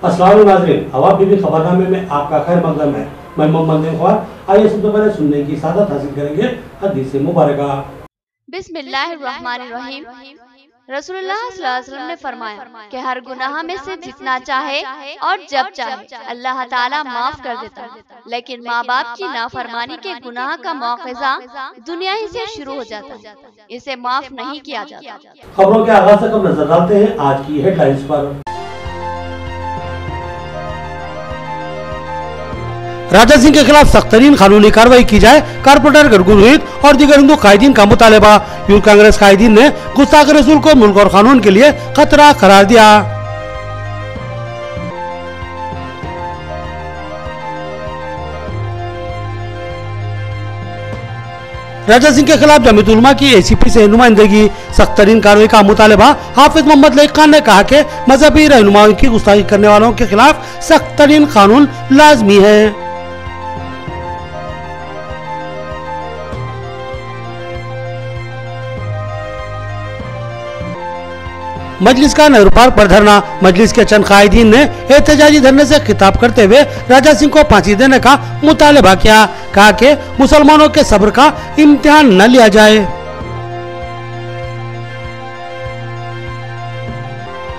अस्सलाम नाज़रीन, अवाब टीवी खबरनामे में आपका खैर मकदम है। मैं मोहम्मद ख्वार। आइए सबसे पहले सुनने की सादत हासिल करेंगे हदीस मुबारका। बिस्मिल्लाहिर्रहमानिर्रहीम। रसूलुल्लाह सल्लल्लाहु अलैहि वसल्लम ने फरमाया कि हर गुनाह में से जितना चाहे और जब चाहे अल्लाह ताला माफ कर देता है, लेकिन माँ बाप की नाफरमानी के गुनाह का मौक़िज़ा दुनिया ही से शुरू हो जाता है, इसे माफ नहीं किया जाता। खबरों के आगाज से कब नजर डालते हैं आज की हेडलाइंस पर। राजा सिंह के खिलाफ सख्त तरीन कानूनी कार्रवाई की जाए, कारपोरेटर गडगू रोहित और दीगर हिंदू कायदीन का मुतालबा। यूथ कांग्रेस कायदीन ने गुस्ताख रसूल को मुल्क और कानून के लिए खतरा करार दिया। राजा सिंह के खिलाफ जमीयत उलमा की एसीपी से नुमाइंदगी, सख्त तरीन कार्रवाई का मुतालबा। हाफिज मोहम्मद लईक खान ने कहा कि मजहबी रहनुमाओं की गुस्ताखी करने वालों के खिलाफ सख्त तरीन कानून लाजमी है। मजलिस का नेहरू पार्क पर धरना। मजलिस के चंद कायदीन ने एहतजाजी धरने से खिताब करते हुए राजा सिंह को फांसी देने का मुतालबा किया। कहा कि मुसलमानों के सब्र का इम्तिहान न लिया जाए।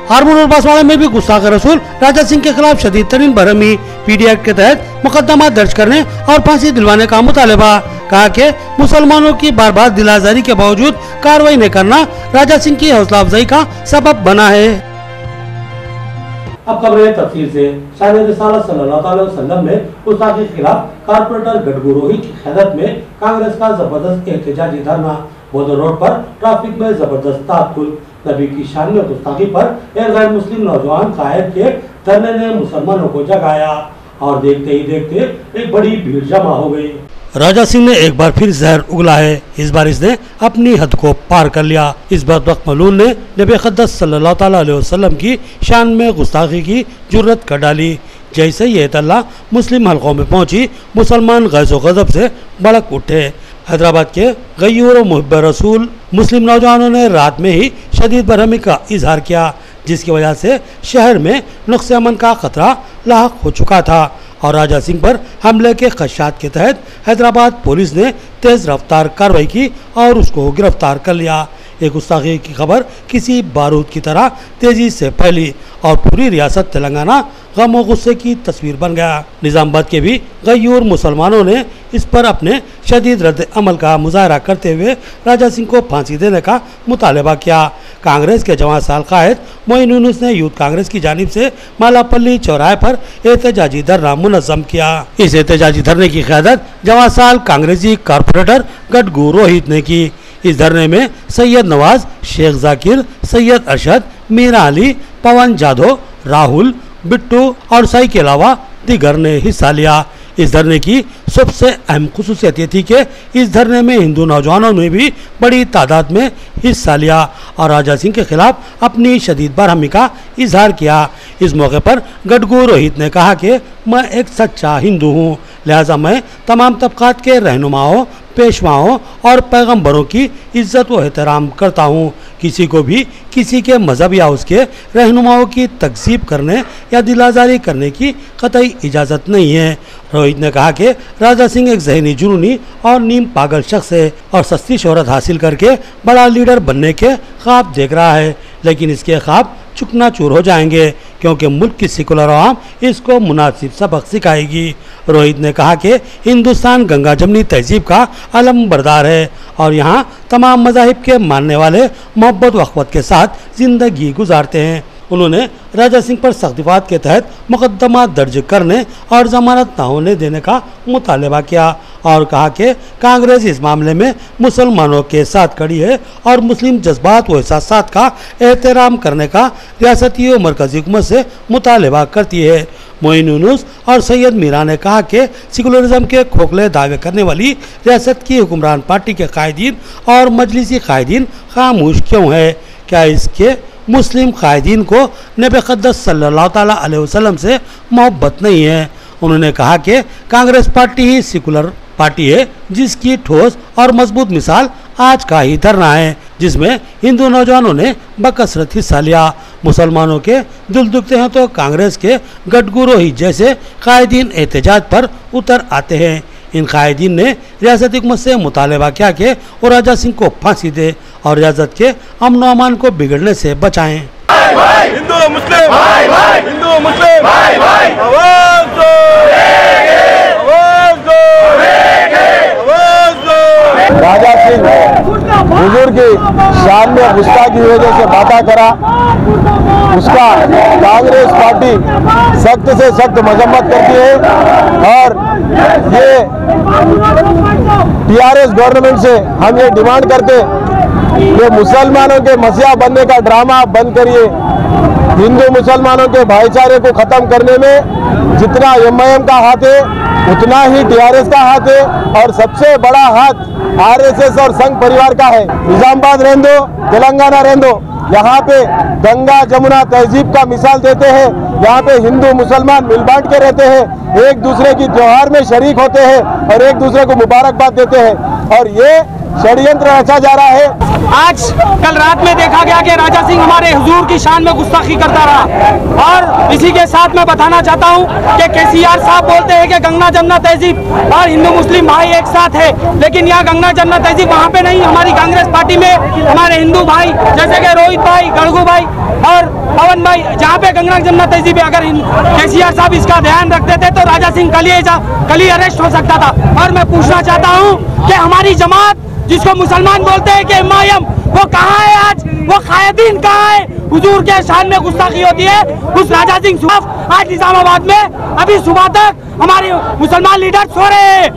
हारमोन और बांसवाड़ा में भी गुस्ताख रसूल राजा सिंह के खिलाफ शदीद तरीन बरहमी, पीडी एक्ट के तहत मुकदमा दर्ज करने और फांसी दिलवाने का मुतालबा। कहा कि मुसलमानों की बार बार दिलाजारी के बावजूद कार्रवाई न करना राजा सिंह की हौसला अफजाई का सबब बना है। अब खबरें तफसील से। शान रिसालत सल्लल्लाहु अलैहि वसल्लम में गुस्ताखी के खिलाफ कारपोरेटर गडगू रोहित की क़यादत में कांग्रेस का जबरदस्त एहतजाजी धरना। बोदर रोड पर ट्रैफिक में जबरदस्त ताकुल। नबी की शान में गुस्ताखी पर एक गैर मुस्लिम नौजवान कायद के धरने ने मुसलमानों को जगाया और देखते ही देखते एक बड़ी भीड़ जमा हो गई। राजा सिंह ने एक बार फिर जहर उगला है। इस बार इसने अपनी हद को पार कर लिया। इस बदबख्त मलून ने नबी अक़दस सल्लल्लाहु अलैहि वसल्लम की शान में गुस्ताखी की जुर्रत कर डाली। जैसे ये तल्ला मुस्लिम हलकों में पहुंची, मुसलमान गैज़ो गज़ब से भड़क उठे। हैदराबाद के गयूर मुहिब रसूल मुस्लिम नौजवानों ने रात में ही शदीद बरहमी का इजहार किया, जिसकी वजह से शहर में नुक्स अमन का खतरा लाहक हो चुका था और राजा सिंह पर हमले के खदशात के तहत हैदराबाद पुलिस ने तेज़ रफ्तार कार्रवाई की और उसको गिरफ्तार कर लिया। एक गुस्ताखी की खबर किसी बारूद की तरह तेजी से फैली और पूरी रियासत तेलंगाना गम और गुस्से की तस्वीर बन गया। निज़ामाबाद के भी गयूर मुसलमानों ने इस पर अपने शदीद रद्द अमल का मुजाहरा करते हुए राजा सिंह को फांसी देने का मुतालबा किया। कांग्रेस के जवान साल कायद मोइन यूनुस ने यूथ कांग्रेस की जानिब से मालापल्ली चौराहे पर एहतजाजी धरना मुनज़्ज़म किया। इस एहतजाजी धरने की क़यादत जवान साल कांग्रेसी कारपोरेटर गडगू रोहित ने की। इस धरने में सैयद नवाज, शेख जाकिर, सैयद अरशद, मीरा अली, पवन जाधव, राहुल, बिट्टू और साई के अलावा दीगर ने हिस्सा लिया। इस धरने की सबसे अहम खुसूसियत ये थी कि इस धरने में हिंदू नौजवानों ने भी बड़ी तादाद में हिस्सा लिया और राजा सिंह के खिलाफ अपनी शदीद बरहमी का इजहार किया। इस मौके पर गडगू रोहित ने कहा कि मैं एक सच्चा हिंदू हूँ, लिहाजा मैं तमाम तबकात के रहनुमाओं, पेशवाओं और पैगंबरों की इज्जत व एहतराम करता हूँ। किसी को भी किसी के मज़हब या उसके रहनुमाओं की तकज़ीब करने या दिलाजारी करने की कतई इजाज़त नहीं है। रोहित ने कहा कि राजा सिंह एक ज़हनी जुनूनी और नीम पागल शख्स है और सस्ती शोहरत हासिल करके बड़ा लीडर बनने के ख्वाब देख रहा है, लेकिन इसके ख्वाब चुकनाचूर हो जाएंगे क्योंकि मुल्क की सेकुलर आवाम इसको मुनासिब सबक सिखाएगी। रोहित ने कहा कि हिंदुस्तान गंगा जमनी तहजीब का अलम बरदार है और यहाँ तमाम मज़ाहिब के मानने वाले मोहब्बत व अख़वत के साथ ज़िंदगी गुजारते हैं। उन्होंने राजा सिंह पर सख्त दफ़ात के तहत मुकदमा दर्ज करने और जमानत न होने देने का मुतालबा किया और कहा कि कांग्रेस इस मामले में मुसलमानों के साथ खड़ी है और मुस्लिम जज्बात व एहसासात का एहतराम करने का रियासती और मरकज़ी हुकूमत से मुतालबा करती है। मोइन यूनुस और सैयद मीरा ने कहा कि सेकुलरिज्म के खोखले दावे करने वाली रियासत की हुक्मरान पार्टी के कायदीन और मजलिसी कायदीन खामोश क्यों है? क्या इसके मुस्लिम कायदीन को नबी अक़दस सल्लल्लाहु अलैहि वसल्लम से मोहब्बत नहीं है? उन्होंने कहा कि कांग्रेस पार्टी ही सेकुलर पार्टी है जिसकी ठोस और मजबूत मिसाल आज का ही धरना है। जिसमें हिंदू नौजवानों ने बकसरत हिस्सा लिया। मुसलमानों के दिल दुखते हैं तो कांग्रेस के गठगुरोही जैसे कायदीन एहतजाज पर उतर आते हैं। इन कायदीन ने रियासती हुकूमत से मुतालबा किया कि वो राजा सिंह को फांसी दे और रियासत के अमन व अमान को बिगड़ने से बचाएं। हिंदू मुस्लिम हिंदू मुस्लिम आवाज दो, आवाज दो, आवाज दो। राजा सिंह हुजूर की शान में गुस्ताखी की वजह से बाता करा, उसका कांग्रेस पार्टी सख्त से सख्त मजम्मत करती है और ये टीआरएस गवर्नमेंट से हम ये डिमांड करते कि मुसलमानों के मसीहा बनने का ड्रामा बंद करिए। हिंदू मुसलमानों के भाईचारे को खत्म करने में जितना एमआईएम का हाथ है उतना ही टीआरएस का हाथ है और सबसे बड़ा हाथ आरएसएस और संघ परिवार का है। निजामाबाद रहने दो, तेलंगाना रहने दो, यहाँ पे गंगा जमुना तहजीब का मिसाल देते हैं। यहाँ पे हिंदू मुसलमान मिल बांट के रहते हैं, एक दूसरे की त्योहार में शरीक होते हैं और एक दूसरे को मुबारकबाद देते हैं और ये षड्यंत्र रचा जा रहा है। आज कल रात में देखा गया कि राजा सिंह हमारे हुजूर की शान में गुस्ताखी करता रहा और इसी के साथ मैं बताना चाहता हूं कि केसीआर साहब बोलते हैं कि गंगा जमुना तहजीब और हिंदू मुस्लिम भाई एक साथ है, लेकिन यहाँ गंगा जमुना तहजीब वहाँ पे नहीं। हमारी कांग्रेस पार्टी में हमारे हिंदू भाई जैसे कि रोहित भाई, गड़गू भाई और पवन भाई, जहाँ पे गंगा जमुना तहजीब है, अगर केसीआर साहब इसका ध्यान रखते थे तो राजा सिंह कल ही अरेस्ट हो सकता था। और मैं पूछना चाहता हूँ कि हमारी जमात जिसको मुसलमान बोलते हैं कि एमआईएम, वो कहाँ है आज? वो कायदीन कहाँ है? हुजूर के शान में गुस्ताखी होती है उस राजा सिंह सुबह आज निजामाबाद में अभी सुबह तक हमारे मुसलमान लीडर सो रहे हैं।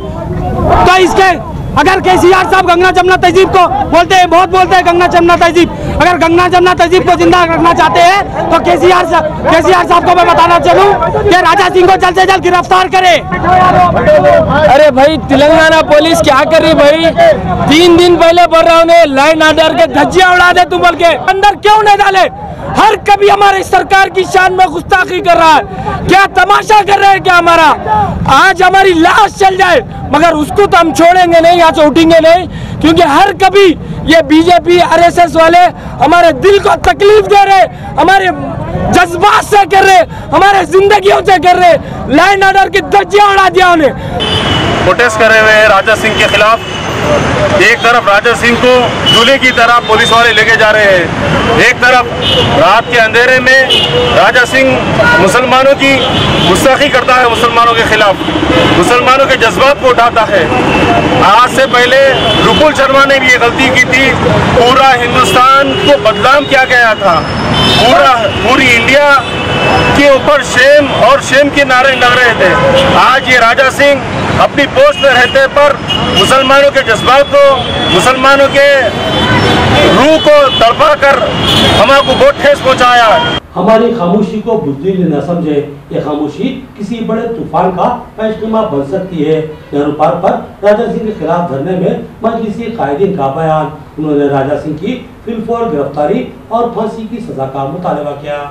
तो इसके अगर केसीआर साहब गंगा जमुना तहजीब को बोलते हैं, बहुत बोलते हैं गंगा जमुना तहजीब, अगर गंगा जमुना तहजीब को जिंदा रखना चाहते हैं तो केसीआर साहब को मैं बताना चलूं कि राजा सिंह को जल्द से जल्द गिरफ्तार करे। अरे भाई तेलंगाना पुलिस क्या कर रही भाई? 3 दिन पहले बोल रहा हूँ लाइन आर्डर के धज्जियां उड़ा दे तुम, बोल के अंदर क्यों नहीं डाले? हर कभी हमारी सरकार की शान में गुस्ताखी कर रहा है। क्या तमाशा कर रहे हैं क्या हमारा? आज हमारी लाश चल जाए मगर उसको तो हम छोड़ेंगे नहीं, यहाँ से उठेंगे नहीं, क्योंकि हर कभी ये बीजेपी आरएसएस वाले हमारे दिल को तकलीफ दे रहे, हमारे जज्बात से कर रहे, हमारे जिंदगियों से कर रहे। लाइन ऑर्डर की धज्जियां उड़ा दिया उन्हें। प्रोटेस्ट करे हुए राजा सिंह के खिलाफ। एक तरफ राजा सिंह को दूल्हे की तरह पुलिस वाले लेके जा रहे हैं, एक तरफ रात के अंधेरे में राजा सिंह मुसलमानों की गुस्ताखी करता है, मुसलमानों के खिलाफ मुसलमानों के जज्बात को उठाता है। आज से पहले रुकुल शर्मा ने भी ये गलती की थी, पूरा हिंदुस्तान को बदनाम किया गया था, पूरी इंडिया के ऊपर शेम और शेम के नारे लग रहे थे। आज ये राजा सिंह अपनी पोस्ट में रहते पर मुसलमानों के जज्बात को, मुसलमानों के रूह को तड़पा कर हमारे बहुत ठेस पहुंचाया। हमारी खामोशी को बुज़दिल न समझे, ये खामोशी किसी बड़े तूफान का पैशगमा बन सकती है। नेहरू पार्क पर राजा सिंह के खिलाफ धरने में मजलिसी कायदीन का बयान। उन्होंने राजा सिंह की फिलफौर गिरफ्तारी और फांसी की सजा का मुतालबा किया।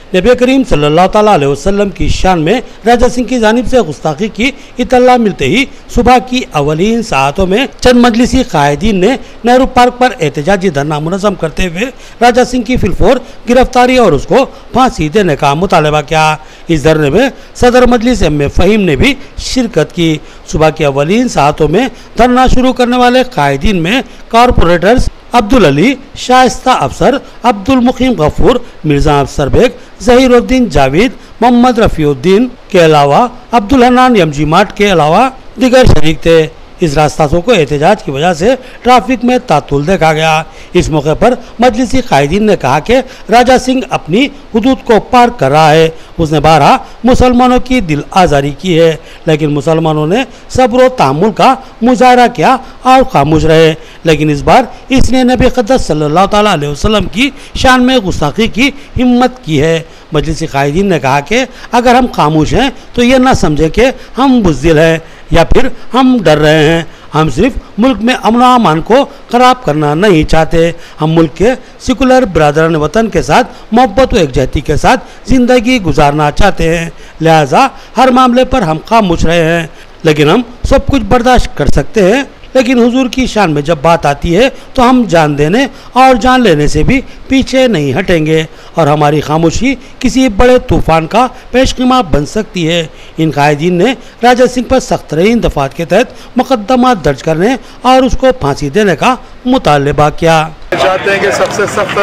नबी करीम सल्लल्लाहु अलैहि वसल्लम की शान में राजा सिंह की जानिब से गुस्ताखी की इत्तला मिलते ही सुबह की अवलीन सातों में चंद मजलिसी कायदीन ने नेहरू पार्क पर एहतजाजी धरना मुनज़्ज़म करते हुए राजा सिंह की फिलफौर गिरफ्तारी और उसको फांसी देने का मुतालबा किया। इस धरने में सदर मजलिस एम फ़हीम ने भी शिरकत की। सुबह की अवलीन सातों में धरना शुरू करने वाले कायदीन में कॉरपोरेटर्स अब्दुल अली, शाइस्ता अफसर, अब्दुल मुकीम गफूर, मिर्जा अफसर बेग, जहीरुद्दीन जावेद, मोहम्मद रफ़ीउद्दीन के अलावा अब्दुल हन्नान यमजी मार्ट के अलावा दिगर शरीक थे। इस रास्तासों को एहतजाज की वजह से ट्रैफिक में तातुल देखा गया। इस मौके पर मजलिसी कायदीन ने कहा कि राजा सिंह अपनी हुदूद को पार कर रहा है। उसने 12 मुसलमानों की दिल आज़ारी की है, लेकिन मुसलमानों ने सब्र व तहम्मुल का मुजाहरा किया और खामोश रहे। लेकिन इस बार इसने नबी अक़दस सल्लल्लाहु अलैहि वसल्लम की शान में गुस्ताखी की हिम्मत की है। मजलिसी कायदीन ने कहा कि अगर हम खामोश हैं तो ये ना समझे कि हम बुज़दिल हैं या फिर हम डर रहे हैं। हम सिर्फ मुल्क में अमन व अमान को ख़राब करना नहीं चाहते। हम मुल्क के सेकुलर बिरादरान वतन के साथ मोहब्बत व एकजहती के साथ ज़िंदगी गुजारना चाहते हैं। लिहाजा हर मामले पर हम खामोश रहे हैं, लेकिन हम सब कुछ बर्दाश्त कर सकते हैं, लेकिन हुजूर की शान में जब बात आती है तो हम जान देने और जान लेने से भी पीछे नहीं हटेंगे और हमारी खामोशी किसी बड़े तूफान का पेशकीमा बन सकती है। इन कायदीन ने राजा सिंह पर सख्त तरीन दफात के तहत मुकदमा दर्ज करने और उसको फांसी देने का मुतालबा किया। चाहते हैं कि सबसे सख्त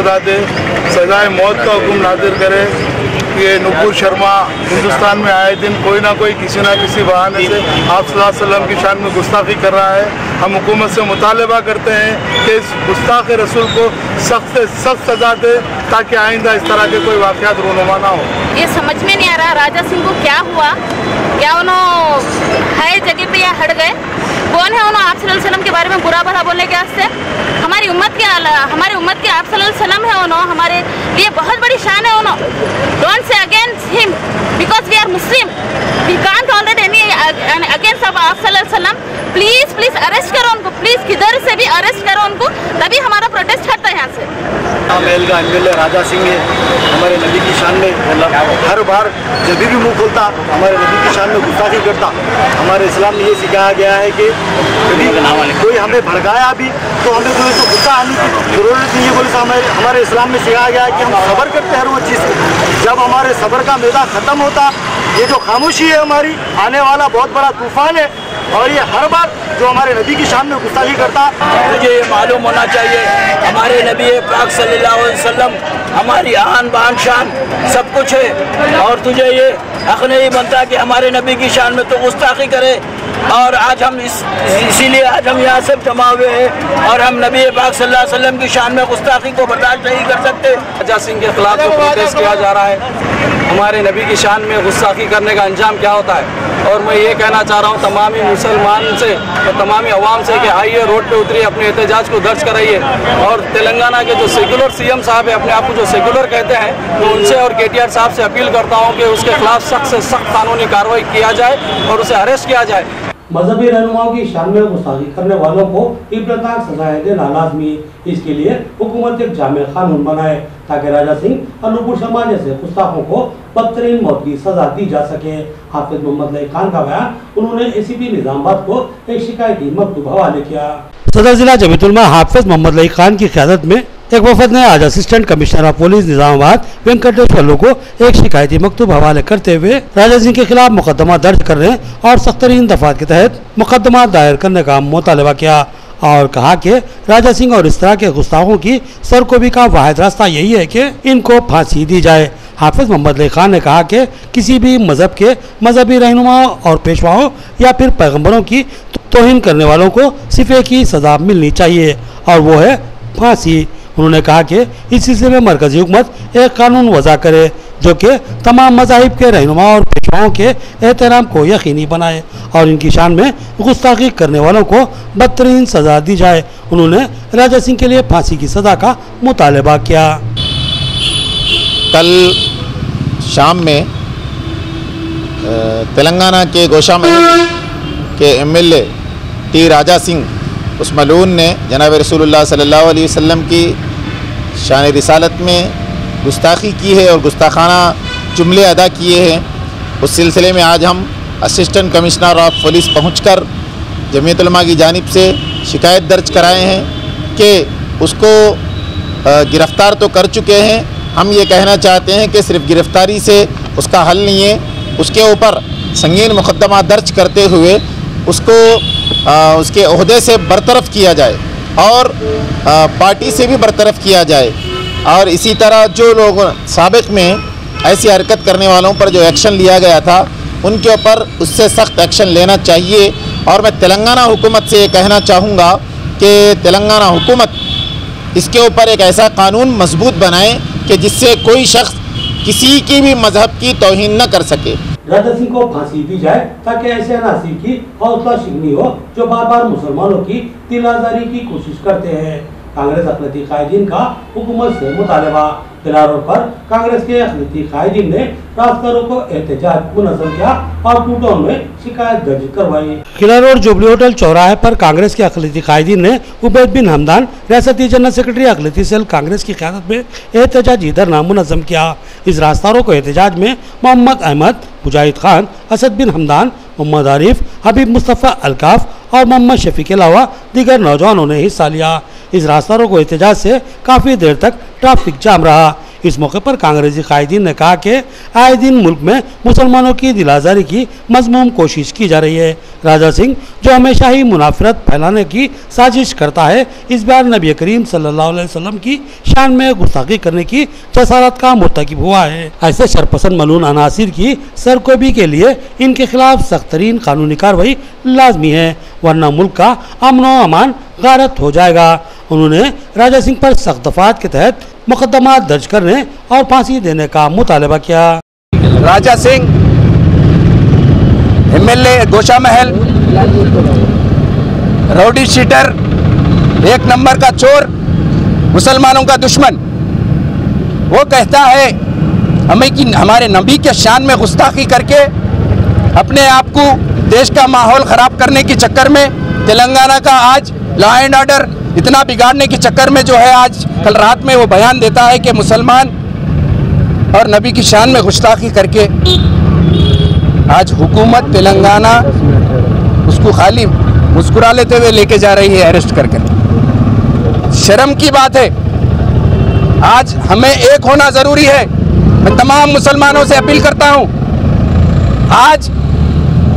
सजाए मौत का हुक्म नादिर करे। ये नुपुर शर्मा हिंदुस्तान में आए दिन कोई ना कोई किसी न किसी बहाने से आप सल्लल्लाहु अलैहि वसल्लम की शान में गुस्ताखी कर रहा है। हम हुकूमत से मुतालबा करते हैं कि इस गुस्ताख रसूल को सख्त से सख्त सजा दे ताकि आइंदा इस तरह के कोई वाक़यात रूनुमा ना हो। ये समझ में नहीं आ रहा राजा सिंह को क्या हुआ, क्या उन्होंने है जगह पे या हट गए? कौन है उन्होंने आप सल्लल्लाहु अलैहि वसल्लम के बारे में बुरा भला बोलने के वास्ते? हमारी उम्मत के आप सल्लल्लाहु अलैहि वसल्लम है, उन्होंने हमारे लिए बहुत बड़ी शान है। उन्होंने don't say against him because we are Muslim, we can't tolerate any against आप सल्लल्लाहु अलैहि वसल्लम। प्लीज अरेस्ट करो उनको, प्लीज किधर से भी अरेस्ट करो उनको, तभी हमारा प्रोटेस्ट हटता है यहाँ से। महल का एमएलए राजा सिंह है, हमारे नबी की शान में हर बार जब भी मुंह खोलता हमारे नबी की शान में गुस्ताखी करता। हमारे इस्लाम में ये सिखाया गया है कि कभी कोई हमें भड़काया भी तो हमें कोई तो गुस्सा आने की जरूरत नहीं है। बोले हमारे इस्लाम में सिखाया गया है कि हम सब्र करते हैं हर वो चीज़। जब हमारे सब्र का मैदा ख़त्म होता, ये जो खामोशी है हमारी, आने वाला बहुत बड़ा तूफान है। और ये हर बार जो हमारे नबी की शान में गुस्ताखी करता, मुझे ये मालूम होना चाहिए हमारे नबी पाक सल्लल्लाहु अलैहि वसल्लम हमारी आन बान शान सब कुछ है, और तुझे ये हक नहीं बनता कि हमारे नबी की शान में तो गुस्ताखी करे। और आज हम इसीलिए आज हम यहाँ से जमा हुए हैं और हम नबी पाक सल्लल्लाहु अलैहि वसल्लम की शान में गुस्ताखी को बर्दाश्त नहीं कर सकते। राजा सिंह के खिलाफ जो प्रोटेस्ट किया जा रहा है, हमारे नबी की शान में गुस्ताखी करने का अंजाम क्या होता है। और मैं ये कहना चाह रहा हूँ तमामी मुसलमान से और तमामी अवाम से कि आइए रोड पे उतरिए, अपने एहतजाज को दर्ज कराइए। और तेलंगाना के जो सेकुलर सीएम साहब है, अपने आप को जो सेकुलर कहते हैं, तो उनसे और केटीआर साहब से अपील करता हूँ कि उसके खिलाफ सख्त से सख्त कानूनी कार्रवाई किया जाए और उसे अरेस्ट किया जाए। मजहबी रहनुमाओं की शान में गुस्ताखी करने वालों को इब्तदार सजाएं देना लाजमी। इसके लिए हुकूमत एक जामे कानून बनाए ताकि राजा सिंह और नुपुर शर्मा जैसे गुस्ताखों को बदतरीन मौत की सजा दी जा सके। हाफिज मोहम्मद लई खान का बयान उन्होंने एसीपी निजामाबाद को एक शिकायती मकतूब हवाले किया। सदर जिला जमीयतुलमा हाफिज मोहम्मद लई खान की क़यादत में एक वफद ने आज assistant commissioner of police Nizamabad Venkateshwar को एक शिकायती मकतूब हवाले करते हुए राजा सिंह के खिलाफ मुकदमा दर्ज करने और सख्त तरीन दफात के तहत मुकदमा दायर करने का मुतालबा किया और कहा कि राजा सिंह और इस तरह के गुस्ताखों की सरकोबी का वाहिद रास्ता यही है कि इनको फांसी दी जाए। हाफिज मोहम्मद लई खान ने कहा कि किसी भी मजहब के मजहबी रहनुमाओं और पेशवाओं या फिर पैगम्बरों की तौहीन करने वालों को सिर्फ एक ही सजा मिलनी चाहिए और वो है फांसी। उन्होंने कहा कि इस सिलसिले में मरकजी हुकूमत एक कानून वज़ा करे जो कि तमाम मज़ाहिब के रहनुमा और पेशवाओं के एहतराम को यकीनी बनाए और इनकी शान में गुस्ताखी करने वालों को बदतरीन सज़ा दी जाए। उन्होंने राजा सिंह के लिए फांसी की सज़ा का मुतालबा किया। कल शाम में तेलंगाना के गोशा महल के एमएलए टी राजा सिंह उस मलून ने जनाब रसूलुल्लाह सल्लल्लाहु अलैहि वसल्लम की शान रिसालत में गुस्ताखी की है और गुस्ताखाना जुमले अदा किए हैं। उस सिलसिले में आज हम असिस्टेंट कमिश्नर ऑफ पुलिस पहुंचकर जमीयत उलमा की जानिब से शिकायत दर्ज कराए हैं कि उसको गिरफ़्तार तो कर चुके हैं। हम ये कहना चाहते हैं कि सिर्फ गिरफ़्तारी से उसका हल नहीं है, उसके ऊपर संगीन मुकदमा दर्ज करते हुए उसको उसके ओहदे से बरतरफ किया जाए और पार्टी से भी बरतरफ किया जाए। और इसी तरह जो लोग साबिक़ में ऐसी हरकत करने वालों पर जो एक्शन लिया गया था उनके ऊपर उससे सख्त एक्शन लेना चाहिए। और मैं तेलंगाना हुकूमत से ये कहना चाहूँगा कि तेलंगाना हुकूमत इसके ऊपर एक ऐसा कानून मजबूत बनाए कि जिससे कोई शख्स किसी की भी मजहब की तौहीन न कर सके। राजा सिंह को फांसी दी जाए ताकि ऐसे अनासिर की हौसला शिकनी हो जो बार बार मुसलमानों की दिल आज़ारी की कोशिश करते हैं। कांग्रेस अक़लियती कायदीन का हुकूमत से मुतालबा। खिला रोड पर कांग्रेस के अक़लियती कायदीन ने रास्तारों को एहतजाज मुनज़्ज़म किया और टू टाउन में शिकायत दर्ज करवाई। खिला रोड जुबली होटल चौराहे पर कांग्रेस के अक़लियती कायदीन ने उबैद बिन हमदान रियासती जनरल सेक्रेटरी अक़लियती सेल कांग्रेस की क़यादत में एहतजाजी धरना मुनज़्ज़म किया। इस रास्तारों को एहतजाज में मोहम्मद अहमद, मुजाहिद खान, असद बिन हमदान, मोहम्मद आरिफ, हबीब मुस्तफ़ा अलकाफ और मोहम्मद शफी के अलावा दीगर नौजवानों ने हिस्सा लिया। इस रास्ता रोको एहतजाज से काफ़ी देर तक ट्रैफिक जाम रहा। इस मौके पर कांग्रेसी कायदीन ने कहा कि आए दिन मुल्क में मुसलमानों की दिलाजारी की मज़मूम कोशिश की जा रही है। राजा सिंह जो हमेशा ही मुनाफरत फैलाने की साजिश करता है, इस बार नबी करीम सल्लल्लाहु अलैहि वसल्लम की शान में गुस्ताखी करने की जसारत का मुर्तकिब हुआ है। ऐसे शरपसंद मलून अनासिर की सरकोबी के लिए इनके खिलाफ सख्त तरीन कानूनी कार्रवाई लाजमी है, वरना मुल्क का अमन व अमान गारत हो जाएगा। उन्होंने राजा सिंह पर सख्त दफात के तहत मुकदमा दर्ज करने और फांसी देने का मुतालबा किया। राजा सिंह एमएलए गोशा महल, राउडी शीटर, एक नंबर का चोर, मुसलमानों का दुश्मन, वो कहता है हमें कि हमारे नबी के शान में गुस्ताखी करके अपने आप को देश का माहौल ख़राब करने के चक्कर में, तेलंगाना का आज लॉ एंड ऑर्डर इतना बिगाड़ने के चक्कर में जो है, आज कल रात में वो बयान देता है कि मुसलमान और नबी की शान में गुस्ताखी करके आज हुकूमत तेलंगाना उसको खाली मुस्कुरा लेते हुए लेके जा रही है अरेस्ट करके। शर्म की बात है। आज हमें एक होना ज़रूरी है। मैं तमाम मुसलमानों से अपील करता हूँ, आज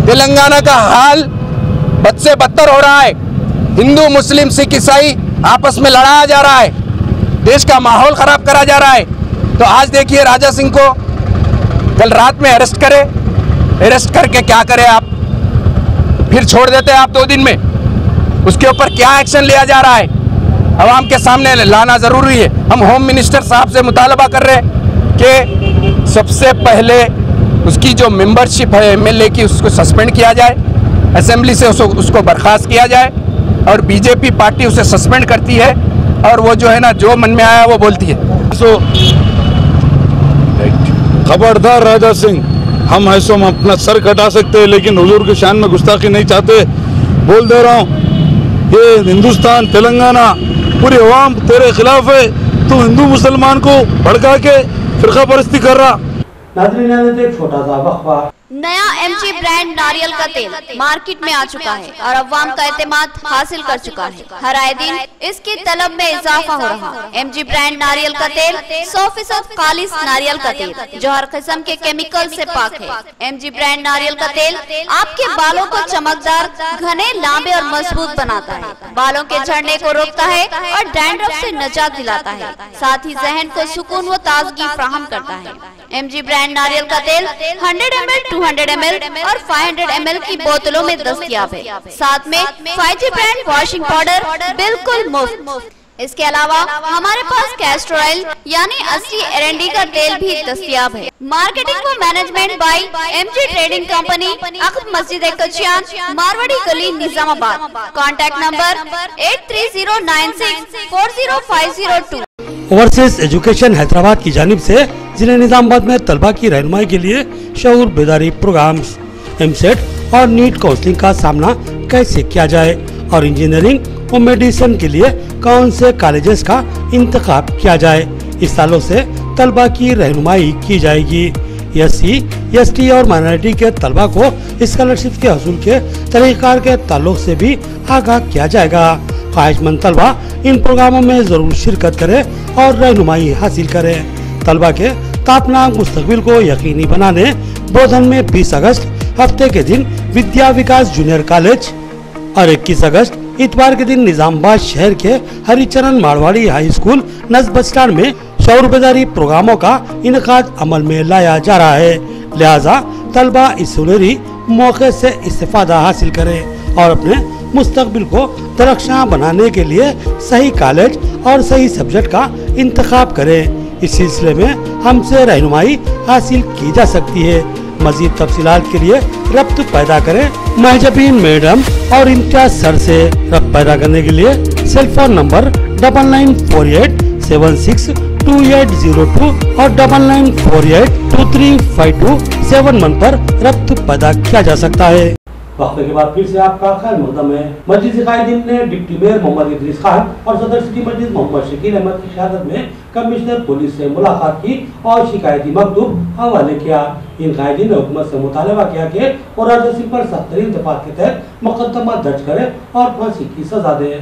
तेलंगाना का हाल बद से बदतर हो रहा है। हिंदू मुस्लिम सिख ईसाई आपस में लड़ाया जा रहा है, देश का माहौल ख़राब करा जा रहा है। तो आज देखिए राजा सिंह को कल रात में अरेस्ट करे, अरेस्ट करके क्या करे आप, फिर छोड़ देते हैं आप 2 दिन में, उसके ऊपर क्या एक्शन लिया जा रहा है आवाम के सामने लाना ज़रूरी है। हम होम मिनिस्टर साहब से मुतालबा कर रहे हैं कि सबसे पहले उसकी जो मेंबरशिप है एमएलए की, उसको सस्पेंड किया जाए, असेंबली से उसको बर्खास्त किया जाए, और बीजेपी पार्टी उसे सस्पेंड करती है और वो जो है ना, जो मन में आया वो बोलती है। खबरदार राजा सिंह, हम ऐसो हम अपना सर कटा सकते हैं, लेकिन हुजूर की शान में गुस्ताखी नहीं चाहते। बोल दे रहा हूँ, ये हिंदुस्तान तेलंगाना पूरी अवाम तेरे खिलाफ है। तू हिंदू मुसलमान को भड़का के फिरका परस्ती कर रहा। नाज़रीन, एक छोटा सा वक्फा। नया एमजी ब्रांड नारियल का तेल मार्केट में आ चुका है और अवाम का एतमाद हासिल कर चुका है। हर आए दिन इसकी तलब में इजाफा हो रहा है। एमजी ब्रांड नारियल का तेल 100% खालिस नारियल का तेल जो हर किस्म के केमिकल से पाक है। एमजी ब्रांड नारियल का तेल आपके बालों को चमकदार, घने, लंबे और मजबूत बनाता है, बालों के झड़ने को रोकता है और डैंड्रफ से निजात दिलाता है, साथ ही जहन को सुकून व ताजगी फराहम करता है। एमजी ब्रांड नारियल का तेल 100 ml, 200 ml और 500 ml की बोतलों में दस्तयाब है। साथ में 5G ब्रांड वॉशिंग पाउडर बिल्कुल मुफ्त। इसके अलावा हमारे पास कैस्टर ऑयल यानी असली एरंडी का तेल भी दस्तयाब है। मार्केटिंग व management by MG trading company, अक़ब मस्जिद कचियान, मारवाड़ी गली, Nizamabad. Contact number 8309640502। Overseas education Hyderabad की जानिब से जिले निजामाबाद में तलबा की रहनुमाई के लिए शऊर बेदारी प्रोग्राम्स, एमसेट और नीट काउंसलिंग का सामना कैसे किया जाए और इंजीनियरिंग और मेडिसिन के लिए कौन से कॉलेजेस का इंतखाब किया जाए, इस सालों से तलबा की रहनुमाई की जाएगी। SC, ST और माइनॉरिटी के तलबा को स्कॉलरशिप के हसूल के तरीक़ार के ताल्लुक से भी आगाह किया जाएगा। ख्वाहिशमंद तलबा इन प्रोग्रामों में जरूर शिरकत करें और रहनुमाई हासिल करें। तलबा के तापनाक मुस्तकबिल को यकीनी बनाने बोधन में 20 अगस्त हफ्ते के दिन विद्या विकास जूनियर कॉलेज और 21 अगस्त इतवार के दिन निजामाबाद शहर के हरिचरण मारवाड़ी हाई स्कूल नस्ब बस स्टैंड में शऊर बेदारी प्रोग्रामों का इनकाद अमल में लाया जा रहा है। लिहाजा तलबा इस सुनहरी मौके से इस्तेफादा हासिल करें और अपने मुस्तकबिल को दरख्शां बनाने के लिए सही कॉलेज और सही सब्जेक्ट का इंतखाब करें। इस सिलसिले में हमसे रहनुमाई हासिल की जा सकती है। मजीद तफसीलात के लिए रब्त पैदा करें महजबीन मैडम और इम्तियाज सर से। रब्त पैदा करने के लिए सेल फोन नंबर 9948762802 और 9948235271 पर रब्त पैदा किया जा सकता है। वक्फे के बाद फिर से आपका खैर मकदम है। मस्जिद कायदीन ने डिप्टी मेयर मोहम्मद इदरीस खान और सदर सिटी मस्जिद मोहम्मद शकील अहमद की शहादत में कमिश्नर पुलिस से मुलाकात की और शिकायती मकतूब हवाले किया। इन कायदीन ने हुकूमत से मुतालबा किया कि वो राजा सिंह पर सख्त तरीन दफात के तहत मुकदमा दर्ज करे और फांसी की सजा दे।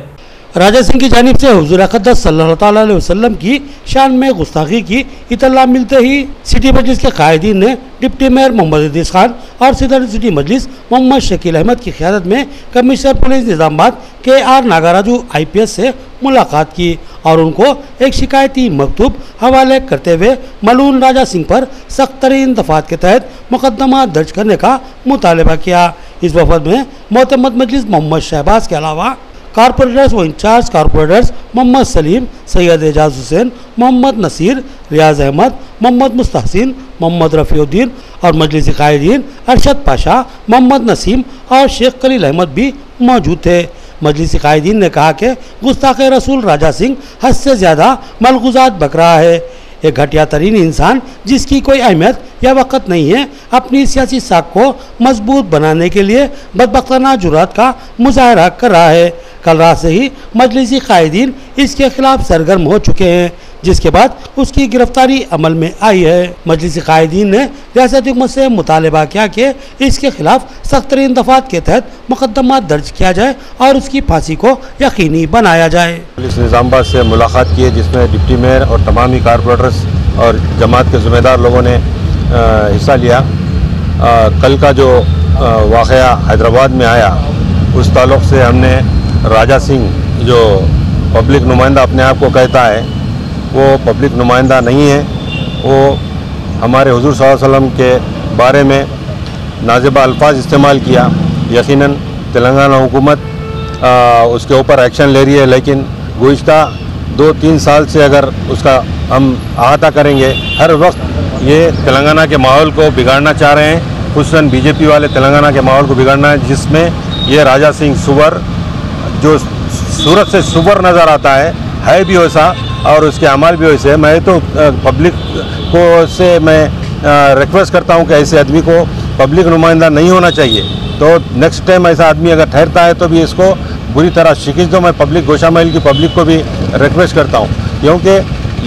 राजा सिंह की जानिब से हुजूर अक़दस सल्लल्लाहु अलैहि वसल्लम की शान में गुस्ताखी की इत्तला मिलते ही सिटी मजलिस के कायदीन ने डिप्टी मेयर मोहम्मद इद्रीस खान और सदर सिटी मजलिस मोहम्मद शकील अहमद की क़यादत में commissioner police Nizamabad KR Nagaraju IPS से मुलाकात की और उनको एक शिकायती मकतूब हवाले करते हुए मलून राजा सिंह पर सख्त तरीन दफात के तहत मुकदमा दर्ज करने का मुतालबा किया। इस वफद में मोतमद मजलिस मोहम्मद शहबाज के अलावा कारपोरेटर्स व इंचार्ज कारपोरेटर्स मोहम्मद सलीम, सैयद एजाज हुसैन, मोहम्मद नसीर, रियाज अहमद, मोहम्मद मुस्तहसिन, मोहम्मद रफ़ीउद्दीन और मजलिसी कायदीन अरशद पाशा, मोहम्मद नसीम और शेख खलील अहमद भी मौजूद थे। मजलिसी कायदीन ने कहा कि गुस्ताखे रसूल राजा सिंह हद से ज़्यादा मलगूजात बक रहा है। एक घटिया तरीन इंसान जिसकी कोई अहमियत या वक़्त नहीं है, अपनी सियासी साख को मजबूत बनाने के लिए बदबख्ताना जुरात का मुजाहरा कर रहा है। कल रात से ही मजलिसी कायदीन इसके खिलाफ सरगर्म हो चुके हैं, जिसके बाद उसकी गिरफ्तारी अमल में आई है। मजलिसी कायदीन ने रियासती हुकूमत से मुतालबा किया कि इसके खिलाफ सख्त तरीन दफात के तहत मुकदमा दर्ज किया जाए और उसकी फांसी को यकीनी बनाया जाए। पुलिस निज़ामाबाद से मुलाकात की है, जिसमें डिप्टी मेयर और तमाम ही कारपोरेटर्स और जमात के ज़िम्मेदार लोगों ने हिस्सा लिया। कल का जो वाक़या हैदराबाद में आया, उस ताल्लुक़ से हमने राजा सिंह जो पब्लिक नुमाइंदा अपने आप को कहता है, वो पब्लिक नुमाइंदा नहीं है। वो हमारे हुजूर सल्लल्लाहु अलैहि वसल्लम के बारे में नाज़िबा अल्फाज इस्तेमाल किया। यकीनन तेलंगाना हुकूमत उसके ऊपर एक्शन ले रही है, लेकिन गुज़िश्ता 2-3 साल से अगर उसका हम अहाता करेंगे, हर वक्त ये तेलंगाना के माहौल को बिगाड़ना चाह रहे हैं। खुसूसन बीजेपी वाले तेलंगाना के माहौल को बिगाड़ना है, जिसमें ये राजा सिंह सुवर जो सूरत से सुवर नज़र आता है भी वैसा और उसके अमाल भी वैसे। मैं तो पब्लिक को से मैं रिक्वेस्ट करता हूं कि ऐसे आदमी को पब्लिक नुमाइंदा नहीं होना चाहिए। तो नेक्स्ट टाइम ऐसा आदमी अगर ठहरता है तो भी इसको बुरी तरह शिकस्त दो। मैं पब्लिक गोशा महल की पब्लिक को भी रिक्वेस्ट करता हूं, क्योंकि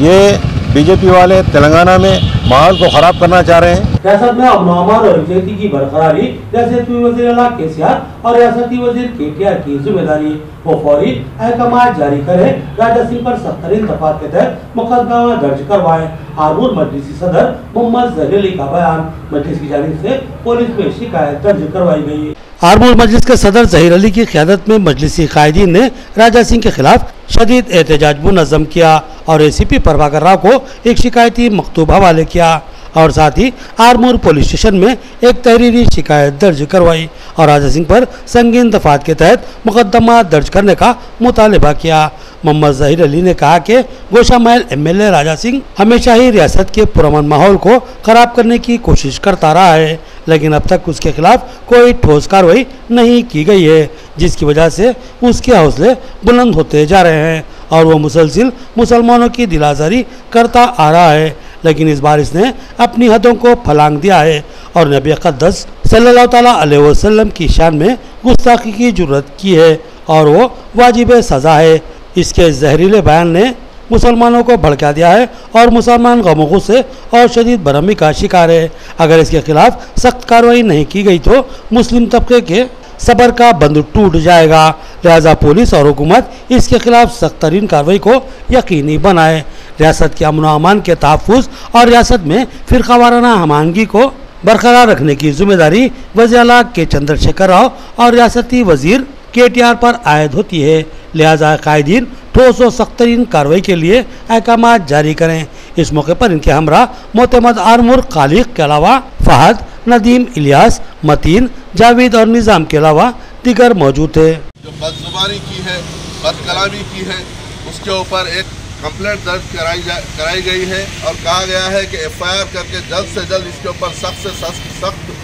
ये बीजेपी वाले तेलंगाना में माहौल को ख़राब करना चाह रहे हैं। रियासत में अमन अमान और यकजहती की बरकरारी रियासती वज़ीर आला KCR और रियासती वज़ीर KTR की जिम्मेदारी। वो फौरी अहकाम जारी करे, राजा सिंह पर सख्त तरीन दफात के तहत मुकदमा दर्ज करवाए। आरमूर मजलिसी सदर मोहम्मद ज़हीर अली का बयान। मजलिस की जानिब से पुलिस में शिकायत दर्ज करवाई गई। आरमूर मजलिस के सदर ज़हीर अली की क़यादत में मजलिसी कायदीन ने राजा सिंह के खिलाफ शदीद एहतजाज मुनज़्ज़म किया और ACP प्रभाकर राव को एक शिकायती मकतूब हवाले किया और साथ ही आरमूर पुलिस स्टेशन में एक तहरीरी शिकायत दर्ज करवाई और राजा सिंह पर संगीन दफात के तहत मुकदमा दर्ज करने का मुतालबा किया। मोहम्मद ज़हीर अली ने कहा कि गोशा महल MLA राजा सिंह हमेशा ही रियासत के पुरअमन माहौल को ख़राब करने की कोशिश करता रहा है, लेकिन अब तक उसके खिलाफ कोई ठोस कार्रवाई नहीं की गई है, जिसकी वजह से उसके हौसले बुलंद होते जा रहे हैं और वो मुसलसिल मुसलमानों की दिलाजारी करता आ रहा है। लेकिन इस बार इसने अपनी हदों को फलांग दिया है और नबी अक़दस सल्लल्लाहु ताला अलैहि वसल्लम की शान में गुस्ताखी की जुर्रत की है और वो वाजिब सज़ा है। इसके जहरीले बयान ने मुसलमानों को भड़का दिया है और मुसलमान गम से और शदीद बरहमी का शिकार है। अगर इसके खिलाफ सख्त कार्रवाई नहीं की गई तो मुस्लिम तबके के सबर का बंद टूट जाएगा। लिहाजा पुलिस और हुकूमत इसके खिलाफ सख्त तरीन कार्रवाई को यकीनी बनाए। रियासत के अमन अमान के तहफ़्फ़ुज़ और रियासत में फ़िरक़ावाराना हमआहंगी को बरकरार रखने की जिम्मेदारी वज़ीर आला के चंद्रशेखर राव और रियासती वज़ीर KTR पर आयद होती है। लिहाजा कायदीन ठोस और सख्त तरीन कार्रवाई के लिए अहकाम जारी करें। इस मौके पर इनके हमरा मोतमद आरमूर खालिक के अलावा फहद, नदीम, इलियास, मतीन, जावेद और निज़ाम के अलावा दीगर मौजूद थे। जो बदजुबानी की है, बदकलामी की है, उसके ऊपर एक कंप्लेंट दर्ज कराई गई है और कहा गया है कि FIR करके जल्द से जल्द इसके ऊपर सख्त से सख्त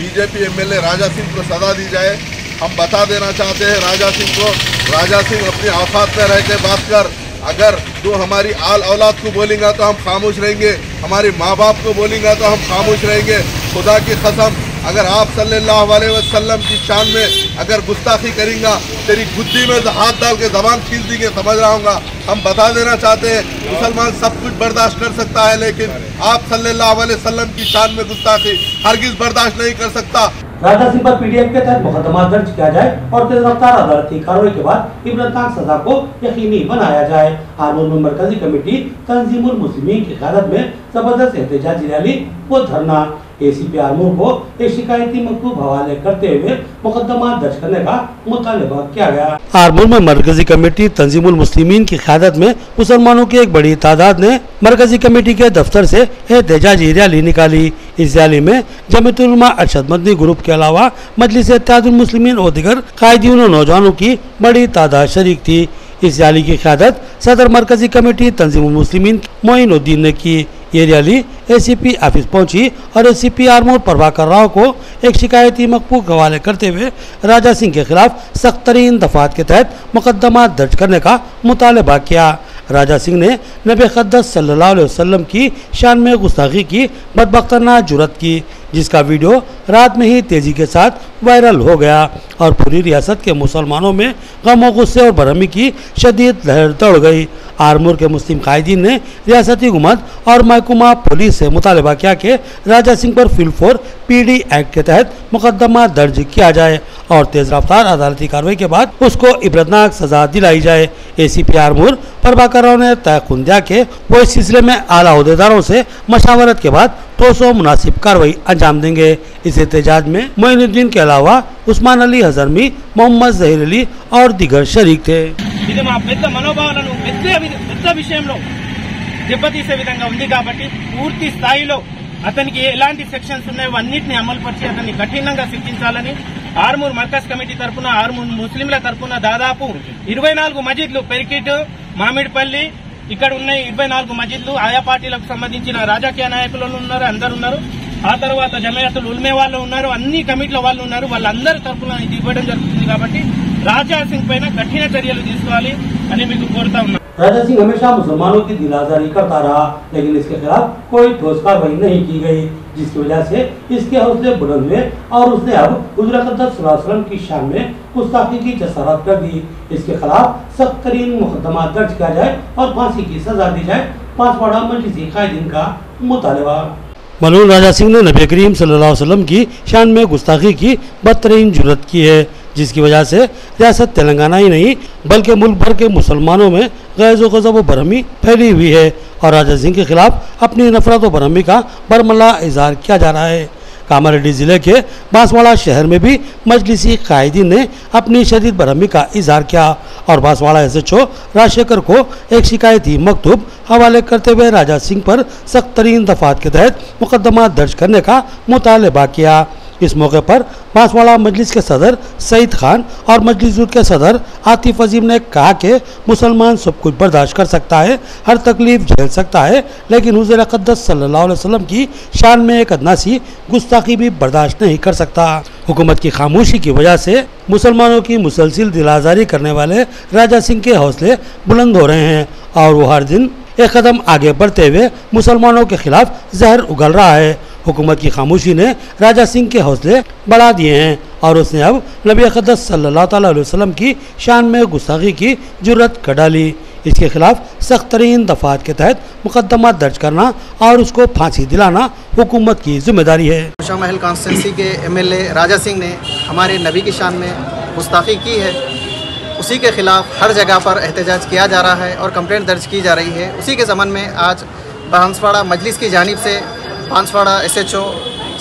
BJP MLA राजा सिंह को सजा दी जाए। हम बता देना चाहते हैं राजा सिंह को, राजा सिंह अपनी औकात में रह के बात कर। अगर तू हमारी आल औलाद को बोलेगा तो हम खामोश रहेंगे, हमारे माँ बाप को बोलेगा तो हम खामोश रहेंगे। खुदा की कसम अगर आप सल्लल्लाहु अलैहि वसल्लम की शान में अगर गुस्ताखी करेंगे, तेरी गुद्दी में हाथ डाल के जबान खींच देंगे, समझ रहा हूँगा। हम बता देना चाहते हैं, मुसलमान सब कुछ बर्दाश्त कर सकता है, लेकिन आप सल्लल्लाहु अलैहि वसल्लम की शान में गुस्ताखी हरगिज बर्दाश्त नहीं कर सकता। राजा सिंह पर पीडीएफ के तहत मुकदमा दर्ज किया जाए और तेज रफ्तार अदालती कार्रवाई के बाद इब्रतनाक सजा को यकीनी बनाया जाए। आरमूर में मरकजी कमेटी तंजीमुल मुस्लिमीन की क़यादत में जबरदस्त एहतजाजी रैली व धरना। एसीपी आरमूर को एक शिकायती मकतूब हवाले करते हुए मुकदमा दर्ज करने का मुतालबा किया गया। आरमूर में मरकजी कमेटी तंजीमुल मुस्लिमीन की क़यादत में मुसलमानों की एक बड़ी तादाद ने मरकजी कमेटी के दफ्तर से एहतजाजी रैली निकाली। इस रैली में जमीयतुल उलमा अरशद मदनी ग्रुप के अलावा मजलिस इत्तेहादुल मुस्लिमीन और दीगर कायदीन और नौजवानों की बड़ी तादाद शरीक थी। इस रैली की क़यादत सदर मरकजी कमेटी तंजीमुल मुस्लिमीन मोइनुद्दीन ने की। ये रैली एसीपी ऑफिस पहुंची और एसीपी आरमूर प्रभाकर राव को एक शिकायती मकतूब के हवाले करते हुए राजा सिंह के खिलाफ सख्त तरीन दफात के तहत मुकदमा दर्ज करने का मुतालबा किया। राजा सिंह ने नबी अक़दस सल्लल्लाहु अलैहि वसल्लम की शान में गुस्ताखी की बदबख्ताना जुर्रत की, जिसका वीडियो रात में ही तेजी के साथ वायरल हो गया और पूरी रियासत के मुसलमानों में गम और गुस्से और बरहमी की शदीद लहर दौड़ गई। आरमूर के मुस्लिम कायदीन ने रियासती हुकूमत और महकमा पुलिस से मुतालबा किया कि राजा सिंह पर फिल 4 PD एक्ट के तहत मुकदमा दर्ज किया जाए और तेज रफ्तार अदालती कार्रवाई के बाद उसको इबरतनाक सजा दिलाई जाए। एसीपी आरमूर प्रभाकर राव ने तयक़ुन दिया कि वो इस सिलसिले में आला ओहदेदारों से मशावरत के बाद ठोस और मुनासिब कार्रवाई अंजाम देंगे। इस एहतजाज में मोइनुद्दीन के अलावा उस्मान अली हज़रमी, मोहम्मद जहीर अली और दीगर शरीक थे। ఇది మా పెద్ద మనోభావాలను పెద్ద విషయంలో దెబ్బతీసే విధంగా ఉంది కాబట్టి పూర్తి స్థాయిలో అతనికి ఎలాంటి సెక్షన్స్ ఉన్నాయో అన్నింటినీ అమలుపరిచి అతన్ని కఠినంగా శిక్షించాలని ఆర్మూర్ మర్కజ్ కమిటీ తరఫున ఆర్మూర్ ముస్లింల తరఫున దాదాపు 24 మసీదులు పెరికిట్, మామిడిపల్లి ఇక్కడ ఉన్న 24 మసీదులు ఆయా పార్టీలకు సంబంధించిన రాజకీయ నాయకులు ఉన్నారు, అందరు ఉన్నారు. ఆ తర్వాత జమియతుల్ ఉలమా వాళ్ళు ఉన్నారు, అన్ని కమిటీల వాళ్ళు ఉన్నారు. వాళ్ళందరి తరఫున ఇది ఇవ్వడం జరుగుతుంది కాబట్టి राजा सिंह पर कठिन चर्यలు తీసుకోవాలి అని మీకు కోరుతా ఉన్నా। राजा सिंह हमेशा मुसलमानों की दिलाजारी करता रहा, लेकिन इसके खिलाफ कोई ठोस कार्रवाई नहीं की गई, जिसकी वजह से इसके हौसले बुलंद हुए और उसने अब हुज़ूर अक़दस सल्लल्लाहु अलैहि वसल्लम की शान में गुस्ताखी की जसारत कर दी। इसके खिलाफ सख्त तरीन मुकदमा दर्ज किया जाए और फांसी की सजा दी जाए। पांचवाड़ा मजलिसी कायदीन का मुतालबा। मलून राजा सिंह ने नबी करीम सल्लल्लाहु अलैहि वसल्लम की शान में गुस्ताखी की बदतरीन जुर्रत की है, जिसकी वजह से रियासत तेलंगाना ही नहीं बल्कि मुल्क भर के मुसलमानों में गैज़ व गज़ब व बरहमी फैली हुई है और राजा सिंह के खिलाफ अपनी नफरत व बरहमी का बरमला इजहार किया जा रहा है। कामारेड्डी ज़िले के बांसवाड़ा शहर में भी मजलिसी कायदीन ने अपनी शदीद बरहमी का इजहार किया और बांसवाड़ा SHO राजशेखर को एक शिकायती मकतूब हवाले करते हुए राजा सिंह पर सख्त तरीन दफात के तहत मुकदमा दर्ज करने का मुतालबा किया। इस मौके पर बांसवाड़ा मजलिस के सदर सईद खान और मजलिस के सदर आतिफ अजीम ने कहा कि मुसलमान सब कुछ बर्दाश्त कर सकता है, हर तकलीफ झेल सकता है, लेकिन हुज़ूर अक़दस सल्लल्लाहु अलैहि वसल्लम की शान में एक अदना सी गुस्ताखी भी बर्दाश्त नहीं कर सकता। हुकूमत की खामोशी की वजह से मुसलमानों की मुसलसिल दिलाजारी करने वाले राजा सिंह के हौसले बुलंद हो रहे हैं और वो हर दिन एक कदम आगे बढ़ते हुए मुसलमानों के खिलाफ जहर उगल रहा है। हुकूमत की खामोशी ने राजा सिंह के हौसले बढ़ा दिए हैं और उसने अब नबी अक़दस सल्लल्लाहु अलैहि वसल्लम की शान में गुस्ताखी की जुर्रत कर डाली। इसके खिलाफ सख्त तरीन दफात के तहत मुकदमा दर्ज करना और उसको फांसी दिलाना हुकूमत की जिम्मेदारी है। शाह महल कॉन्स्टिट्यूंसी के MLA राजा सिंह ने हमारे नबी की शान में गुस्ताखी की है, उसी के खिलाफ हर जगह पर एहतजाज किया जा रहा है और कंप्लेंट दर्ज की जा रही है। उसी के ज़मन में आज बांसवाड़ा मजलिस की जानिब से बांसवाड़ा SHO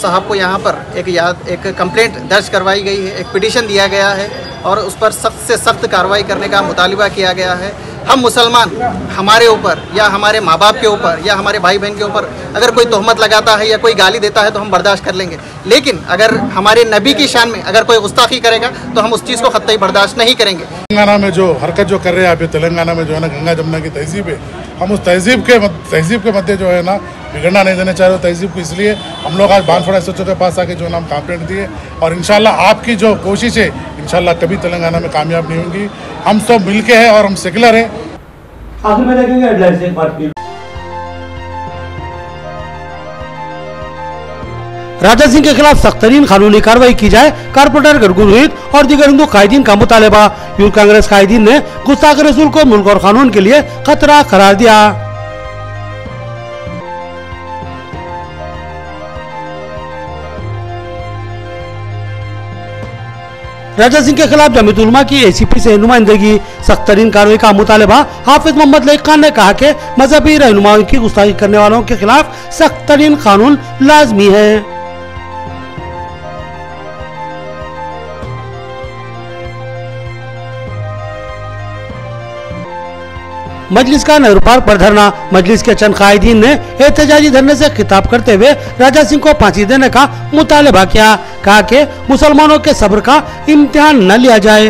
साहब को यहाँ पर एक कंप्लेंट दर्ज करवाई गई है, एक पिटीशन दिया गया है और उस पर सख्त से सख्त कार्रवाई करने का मुतालिबा किया गया है। हम मुसलमान हमारे ऊपर या हमारे माँ बाप के ऊपर या हमारे भाई बहन के ऊपर अगर कोई तोहमत लगाता है या कोई गाली देता है तो हम बर्दाश्त कर लेंगे, लेकिन अगर हमारे नबी की शान में अगर कोई गुस्ताखी करेगा तो हम उस चीज़ को कतई बर्दाश्त नहीं करेंगे। तेलंगाना में जो हरकत जो कर रहे हैं अभी तेलंगाना में जो है ना गंगा जमुना की तहजीब है, हम उस तहजीब के मध्य जो है ना बिगड़ना नहीं देना चाह रहे तहजीब को, इसलिए हम लोग आज बांसवाड़ा SHO के पास आके जो है ना हम कंप्लेंट दिए और इंशाल्लाह आपकी जो कोशिश है इंशाल्लाह कभी तेलंगाना में कामयाब नहीं होंगी। हम सब मिलके हैं और हम सेकुलर हैं। आखिर में देखेंगे हेडलाइंस एक बार फिर। राजा सिंह के खिलाफ सख्त तरीन कानूनी कार्रवाई की जाए, कारपोरेटर गडगुर रोहित और दीगर हिंदू कायदीन का मुतालबा। यूथ कांग्रेस कायदीन ने गुस्ताख रसूल को मुल्क और कानून के लिए खतरा करार दिया। राजा सिंह के खिलाफ जमीयत उलमा की एसीपी से नुमाइंदगी, सख्त तरीन कार्रवाई का मुतालबा। हाफिज मोहम्मद लईक खान ने कहा कि मजहबी रहनुमाओं की गुस्ताखी करने वालों के खिलाफ सख्त तरीन कानून लाजमी है। मजलिस का नेहरू पार्क पर धरना। मजलिस के चंद कायदीन ने एहतजाजी धरने से खिताब करते हुए राजा सिंह को फांसी देने का मुतालबा किया। कहा कि मुसलमानों के सब्र का इम्तिहान न लिया जाए।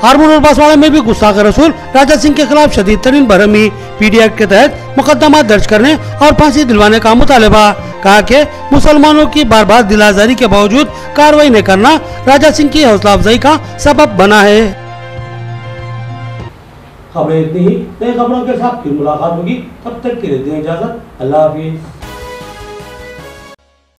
हारमोन और बांसवाड़ा में भी गुस्ताख रसूल राजा सिंह के खिलाफ शदीद तरीन बरहमी, पीडी एक्ट के तहत मुकदमा दर्ज करने और फांसी दिलवाने का मुतालबा। कहा कि मुसलमानों की बार बार दिलाजारी के बावजूद कार्रवाई न करना राजा सिंह की हौसला अफजाई का सबब बना है। खबरें इतनी ही, नई खबरों के साथ फिर मुलाकात होगी। तब तक के लिए दें इजाजत। अल्लाह हाफिज।